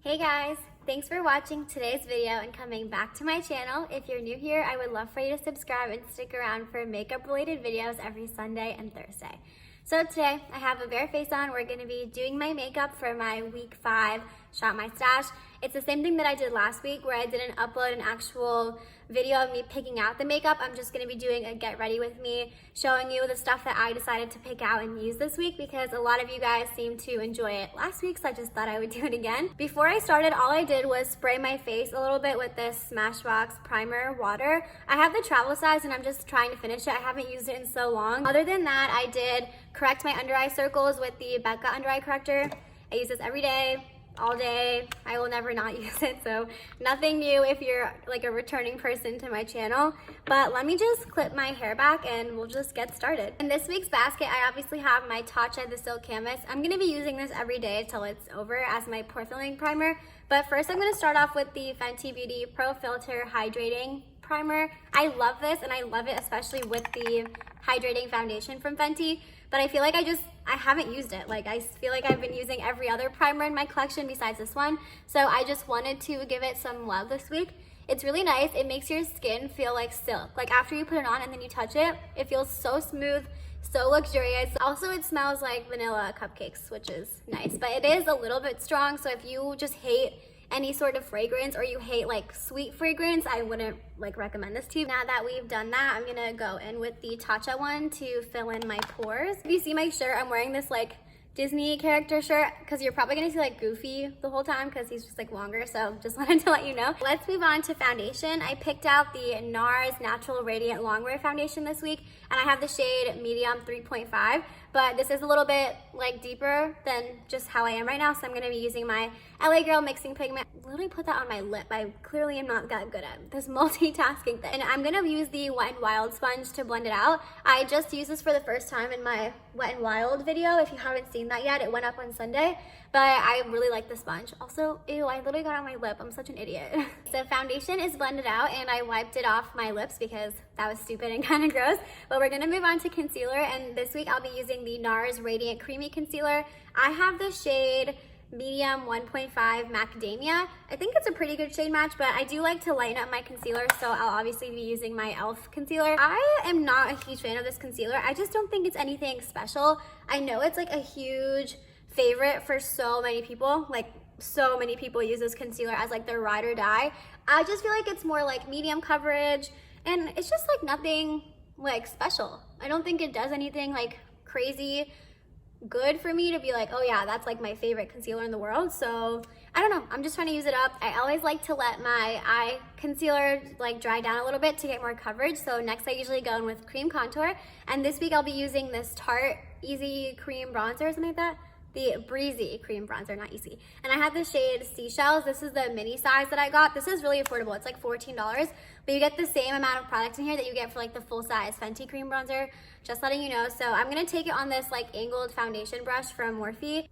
Hey guys, thanks for watching today's video and coming back to my channel. If you're new here, I would love for you to subscribe and stick around for makeup related videos every Sunday and Thursday. So today I have a bare face on. We're gonna be doing my makeup for my week 5 Shop My Stash. It's the same thing that I did last week where I didn't upload an actual video of me picking out the makeup. I'm just gonna be doing a get ready with me, showing you the stuff that I decided to pick out and use this week because a lot of you guys seemed to enjoy it last week, so I just thought I would do it again. Before I started, all I did was spray my face a little bit with this Smashbox primer water. I have the travel size and I'm just trying to finish it. I haven't used it in so long. Other than that, I did correct my under eye circles with the Becca under eye corrector. I use this every day, all day. I will never not use it, so nothing new if you're like a returning person to my channel. But let me just clip my hair back and we'll just get started. In this week's basket, I obviously have my Tatcha the Silk Canvas. I'm gonna be using this every day till it's over as my pore filling primer. But first I'm gonna start off with the Fenty Beauty Pro Filter Hydrating Primer. I love this and I love it especially with the hydrating foundation from Fenty. But I feel like I haven't used it. Like I feel like I've been using every other primer in my collection besides this one. So I just wanted to give it some love this week. It's really nice. It makes your skin feel like silk. Like after you put it on and then you touch it, it feels so smooth, so luxurious. Also, it smells like vanilla cupcakes, which is nice. But it is a little bit strong, so if you just hate any sort of fragrance or you hate like sweet fragrance, I wouldn't like recommend this to you. Now that we've done that, I'm gonna go in with the Tatcha one to fill in my pores. If you see my shirt, I'm wearing this like Disney character shirt because you're probably gonna see like Goofy the whole time because he's just like longer, so just wanted to let you know. Let's move on to foundation. I picked out the NARS Natural Radiant Longwear Foundation this week and I have the shade Medium 3.5, but this is a little bit like deeper than just how I am right now, so I'm gonna be using my LA Girl Mixing Pigment. I literally put that on my lip. I clearly am not that good at this multitasking thing. And I'm gonna use the Wet n Wild sponge to blend it out. I just used this for the first time in my Wet n Wild video. If you haven't seen that yet, it went up on Sunday, but I really like the sponge. Also, ew, I literally got it on my lip. I'm such an idiot. So foundation is blended out and I wiped it off my lips because that was stupid and kind of gross. But we're gonna move on to concealer, and this week I'll be using the NARS Radiant Creamy Concealer. I have the shade Medium 1.5 Macadamia. I think it's a pretty good shade match, but I do like to lighten up my concealer, so I'll obviously be using my e.l.f. concealer. I am not a huge fan of this concealer. I just don't think it's anything special. I know it's like a huge favorite for so many people. Like so many people use this concealer as like their ride or die. I just feel like it's more like medium coverage and it's just like nothing like special. I don't think it does anything like crazy good for me to be like, oh yeah, that's like my favorite concealer in the world. So I don't know, I'm just trying to use it up. I always like to let my eye concealer like dry down a little bit to get more coverage. So next I usually go in with cream contour, and this week I'll be using this Tarte Easy Cream Bronzer or something like that. The Breezy Cream Bronzer, not Easy. And I have the shade Seashells. This is the mini size that I got. This is really affordable. It's like $14, but you get the same amount of product in here that you get for like the full size Fenty Cream Bronzer. Just letting you know. So I'm gonna take it on this like angled foundation brush from Morphe.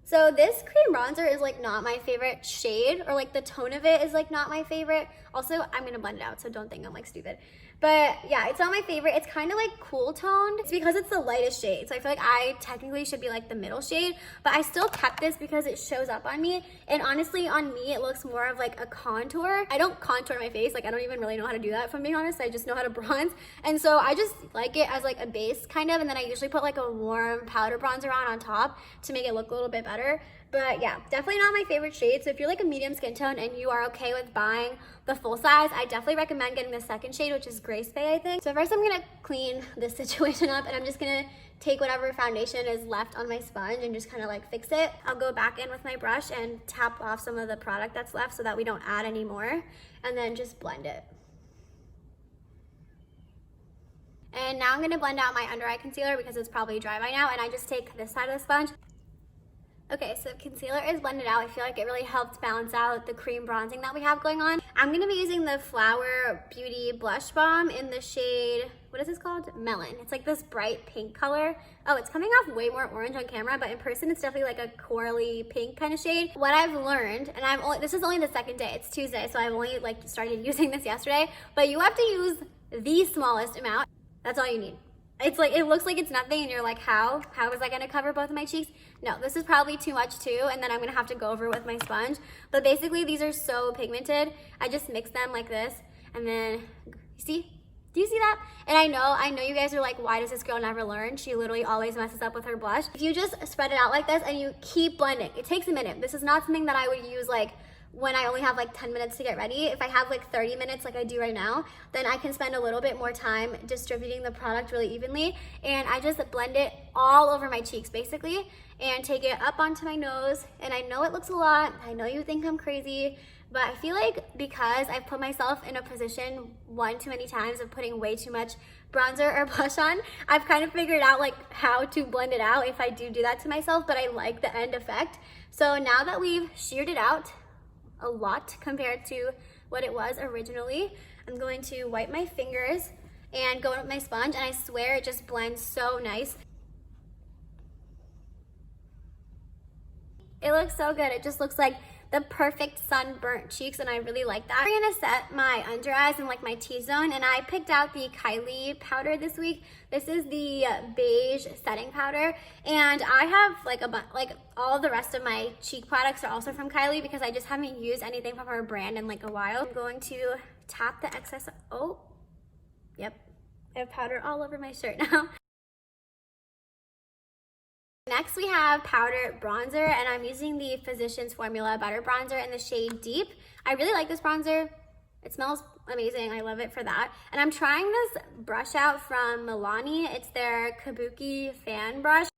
So this cream bronzer is like not my favorite shade, or like the tone of it is like not my favorite. Also, I'm gonna blend it out, so don't think I'm like stupid. But yeah, it's not my favorite. It's kind of like cool toned. It's because it's the lightest shade. So I feel like I technically should be like the middle shade, but I still kept this because it shows up on me. And honestly, on me, it looks more of like a contour. I don't contour my face. Like I don't even really know how to do that, if I'm being honest. I just know how to bronze. And so I just like it as like a base kind of. And then I usually put like a warm powder bronzer on top to make it look a little bit better. But yeah, definitely not my favorite shade. So if you're like a medium skin tone and you are okay with buying the full size, I definitely recommend getting the second shade, which is Grace Bay, I think. So first I'm gonna clean this situation up, and I'm just gonna take whatever foundation is left on my sponge and just kind of like fix it. I'll go back in with my brush and tap off some of the product that's left so that we don't add any more, and then just blend it. And now I'm gonna blend out my under eye concealer because it's probably dry by now, and I just take this side of the sponge. Okay, so concealer is blended out. I feel like it really helped balance out the cream bronzing that we have going on. I'm gonna be using the Flower Beauty Blush Balm in the shade, what is this called? Melon. It's like this bright pink color. Oh, it's coming off way more orange on camera, but in person it's definitely like a corally pink kind of shade. What I've learned, and this is only the second day, it's Tuesday, so I've only like started using this yesterday, but you have to use the smallest amount. That's all you need. it's like, it looks like it's nothing and you're like, how is that gonna cover both of my cheeks? No, this is probably too much too, and then I'm gonna have to go over with my sponge. But basically these are so pigmented. I just mix them like this, and then, see? Do you see that? And I know you guys are like, why does this girl never learn? She literally always messes up with her blush. If you just spread it out like this and you keep blending, it takes a minute. This is not something that I would use like when I only have like 10 minutes to get ready. If I have like 30 minutes like I do right now, then I can spend a little bit more time distributing the product really evenly. And I just blend it all over my cheeks basically and take it up onto my nose. And I know it looks a lot. I know you think I'm crazy, but I feel like because I've put myself in a position one too many times of putting way too much bronzer or blush on, I've kind of figured out like how to blend it out if I do that to myself, but I like the end effect. So now that we've sheared it out a lot compared to what it was originally, I'm going to wipe my fingers and go in with my sponge, and I swear it just blends so nice. It looks so good. It just looks like the perfect sunburnt cheeks, and I really like that. I'm gonna set my under eyes and like my T-zone, and I picked out the Kylie powder this week. This is the beige setting powder, and I have like all of the rest of my cheek products are also from Kylie because I just haven't used anything from her brand in like a while. I'm going to tap the excess. Oh, yep, I have powder all over my shirt now. Next we have powder bronzer, and I'm using the Physicians Formula Butter Bronzer in the shade Deep. I really like this bronzer. It smells amazing. I love it for that. And I'm trying this brush out from Milani. It's their Kabuki fan brush.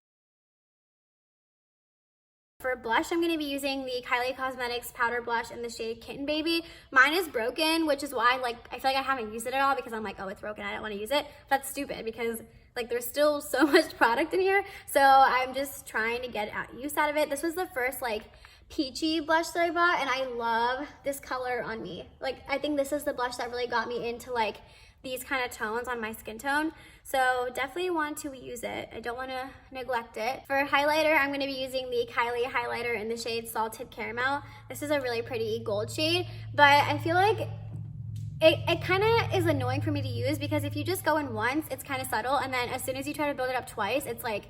For blush, I'm going to be using the Kylie Cosmetics powder blush in the shade Kitten Baby. Mine is broken, which is why I feel like I haven't used it at all because I'm like, oh, it's broken, I don't want to use it. That's stupid because like there's still so much product in here. So I'm just trying to get use out of it. This was the first like peachy blush that I bought, and I love this color on me. Like I think this is the blush that really got me into like these kind of tones on my skin tone. So definitely want to use it. I don't want to neglect it. For highlighter, I'm going to be using the Kylie highlighter in the shade Salted Caramel. This is a really pretty gold shade, but I feel like it kind of is annoying for me to use because if you just go in once, it's kind of subtle, and then as soon as you try to build it up twice, it's like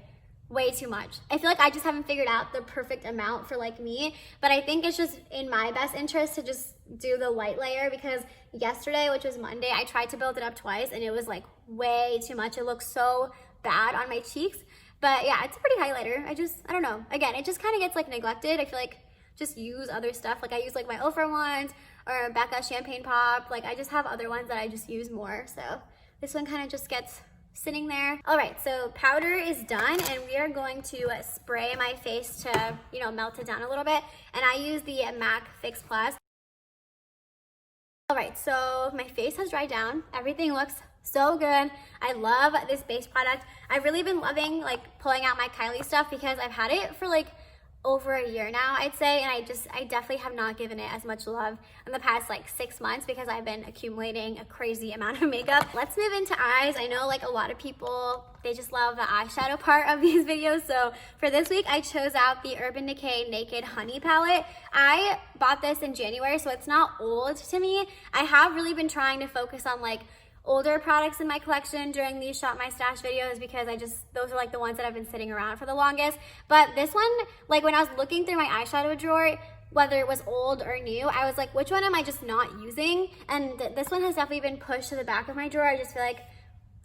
way too much. I feel like I just haven't figured out the perfect amount for like me, but I think it's just in my best interest to just do the light layer because yesterday, which was Monday, I tried to build it up twice and it was like way too much. It looks so bad on my cheeks, but yeah, it's a pretty highlighter. I don't know. Again, it just kind of gets like neglected. I feel like just use other stuff. Like I use like my Ofra ones or Becca Champagne Pop. Like I just have other ones that I just use more. So this one kind of just gets sitting there. All right, so powder is done, and we are going to spray my face to, you know, melt it down a little bit. And I use the MAC Fix Plus. All right, so my face has dried down. Everything looks so good. I love this base product. I've really been loving like pulling out my Kylie stuff because I've had it for like over a year now, I'd say, and I definitely have not given it as much love in the past like 6 months because I've been accumulating a crazy amount of makeup. Let's move into eyes. I know like a lot of people, they just love the eyeshadow part of these videos, so for this week I chose out the Urban Decay Naked Honey palette. I bought this in January, so it's not old to me. I have really been trying to focus on like older products in my collection during these Shop My Stash videos because those are like the ones that I've been sitting around for the longest. But this one, like when I was looking through my eyeshadow drawer, whether it was old or new, I was like, which one am I just not using? And this one has definitely been pushed to the back of my drawer. I just feel like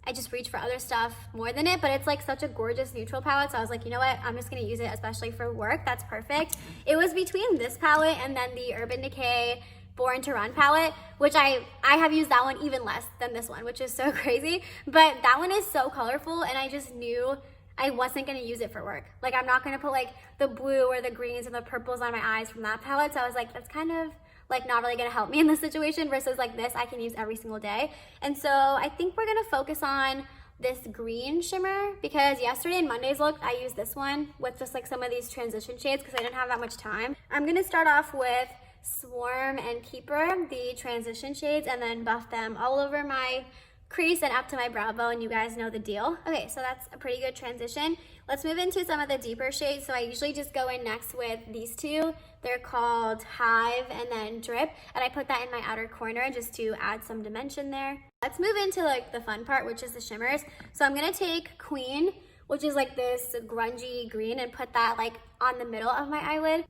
I just reach for other stuff more than it, but it's like such a gorgeous neutral palette. So I was like, you know what? I'm just gonna use it, especially for work. That's perfect. It was between this palette and then the Urban Decay Born to Run palette, which I have used that one even less than this one, which is so crazy. But that one is so colorful, and I just knew I wasn't gonna use it for work. Like I'm not gonna put like the blue or the greens or the purples on my eyes from that palette. So I was like, that's kind of like not really gonna help me in this situation versus like this I can use every single day. And so I think we're gonna focus on this green shimmer because yesterday in Monday's look, I used this one with just like some of these transition shades because I didn't have that much time. I'm gonna start off with Swarm and Keeper, the transition shades, and then buff them all over my crease and up to my brow bone. You guys know the deal. Okay, so that's a pretty good transition. Let's move into some of the deeper shades. So I usually just go in next with these two. They're called Hive and then Drip, and I put that in my outer corner just to add some dimension there. Let's move into like the fun part, which is the shimmers. So I'm gonna take Queen, which is like this grungy green, and put that like on the middle of my eyelid.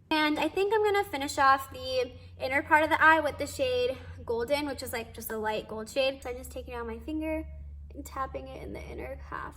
And I think I'm gonna finish off the inner part of the eye with the shade Golden, which is like just a light gold shade. So I'm just taking it on my finger and tapping it in the inner half.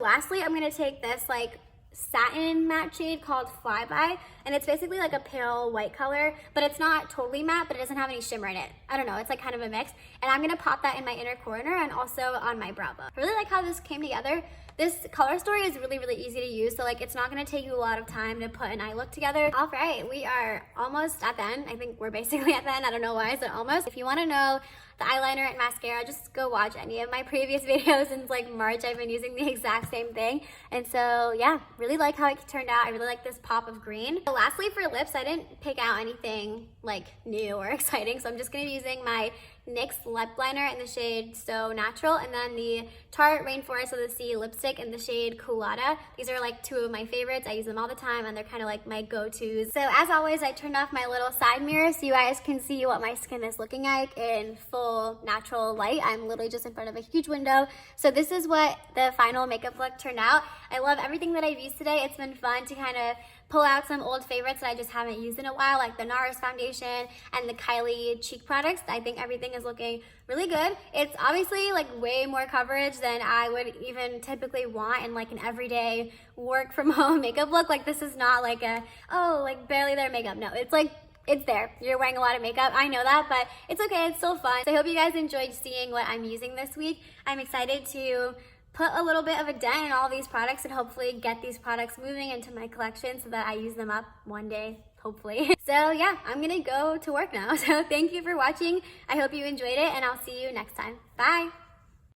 Lastly, I'm gonna take this like satin matte shade called Flyby, and it's basically like a pale white color, but it's not totally matte, but it doesn't have any shimmer in it. I don't know, it's like kind of a mix. And I'm gonna pop that in my inner corner and also on my brow bone. I really like how this came together. This color story is really, really easy to use, so like it's not gonna take you a lot of time to put an eye look together. All right, we are almost at the end. I think we're basically at the end. I don't know why, but almost. If you wanna know the eyeliner and mascara, just go watch any of my previous videos. Since like March, I've been using the exact same thing. And so yeah, really like how it turned out. I really like this pop of green. So lastly, for lips, I didn't pick out anything like new or exciting, so I'm just gonna be using my NYX lip liner in the shade So Natural, and then the Tarte Rainforest of the Sea lipstick in the shade Colada. These are like two of my favorites. I use them all the time, and they're kind of like my go-tos. So as always, I turned off my little side mirror so you guys can see what my skin is looking like in full natural light. I'm literally just in front of a huge window. So this is what the final makeup look turned out. I love everything that I've used today. It's been fun to kind of pull out some old favorites that I just haven't used in a while, like the NARS foundation and the Kylie cheek products. I think everything is looking really good. It's obviously like way more coverage than I would even typically want in like an everyday work from home makeup look. Like this is not like a, oh, like barely there makeup. No, it's like, it's there. You're wearing a lot of makeup. I know that, but it's okay. It's still fun. So I hope you guys enjoyed seeing what I'm using this week. I'm excited to put a little bit of a dent in all these products and hopefully get these products moving into my collection so that I use them up one day, hopefully. So yeah, I'm gonna go to work now. So thank you for watching. I hope you enjoyed it, and I'll see you next time. Bye.